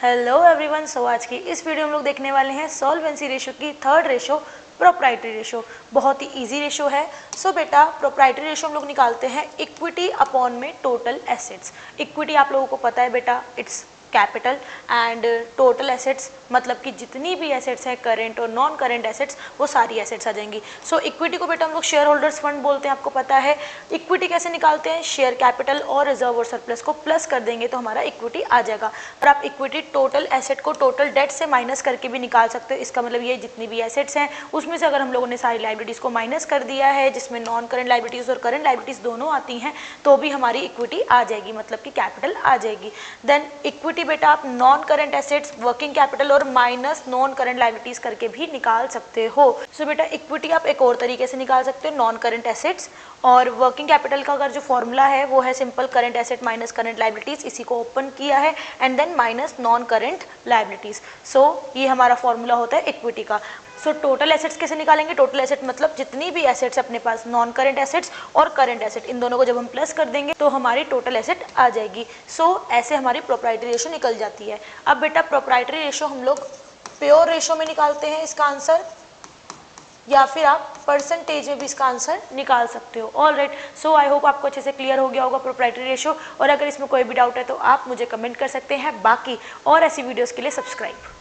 Hello everyone. सो आज की इस वीडियो में हम लोग देखने वाले हैं सॉल्वेंसी रेशो की थर्ड रेशो, प्रोप्राइटरी रेशो। बहुत ही इजी रेशो है। सो बेटा, प्रोप्राइटरी रेशो हम लोग निकालते हैं इक्विटी अपॉन में टोटल एसेट्स। इक्विटी आप लोगों को पता है बेटा, it's capital, and total assets मतलब कि जितनी भी एसेट्स हैं, करेंट और नॉन करेंट एसेट्स, वो सारी एसेट्स आ जाएंगी। सो इक्विटी को बेटा हम लोग शेयर होल्डर्स फंड बोलते हैं, आपको पता है। इक्विटी कैसे निकालते हैं? शेयर कैपिटल और रिजर्व और सरप्लस को प्लस कर देंगे तो हमारा इक्विटी आ जाएगा। और आप इक्विटी टोटल एसेट को टोटल डेट से माइनस करके भी निकाल सकते हो। इसका मतलब ये जितनी भी एसेट्स हैं उसमें से अगर हम लोगों ने सारी लाइबिलिटीज़ को माइनस कर दिया है, जिसमें नॉन करेंट लाइबिलिटीज़ और करेंट लाइबिलिटीज़ दोनों आती हैं, तो भी हमारी इक्विटी आ जाएगी, मतलब कि कैपिटल आ जाएगी। देन इक्विटी बेटा आप non current assets, working capital और माइनस नॉन करेंट लाइबिलिटीज करके भी निकाल सकते हो। सो बेटा इक्विटी आप एक और तरीके से निकाल सकते हो, नॉन करेंट एसेट्स और वर्किंग कैपिटल का अगर जो फॉर्मूला है वो है simple current asset minus current liabilities. इसी को ओपन किया है and then minus non current liabilities. So ये हमारा फॉर्मूला होता है इक्विटी का। सो टोटल एसेट्स कैसे निकालेंगे? टोटल एसेट मतलब जितनी भी एसेट्स अपने पास, नॉन करेंट एसेट्स और करेंट एसेट, इन दोनों को जब हम प्लस कर देंगे तो हमारी टोटल एसेट आ जाएगी। सो ऐसे हमारी प्रोप्राइटरी रेशो निकल जाती है। अब बेटा प्रोप्राइटरी रेशो हम लोग प्योर रेशो में निकालते हैं इसका आंसर, या फिर आप परसेंटेज में भी इसका आंसर निकाल सकते हो। All right. So I hope आपको अच्छे से क्लियर हो गया होगा प्रोप्राइटरी रेशो। और अगर इसमें कोई भी डाउट है तो आप मुझे कमेंट कर सकते हैं। बाकी और ऐसी वीडियोस के लिए सब्सक्राइब।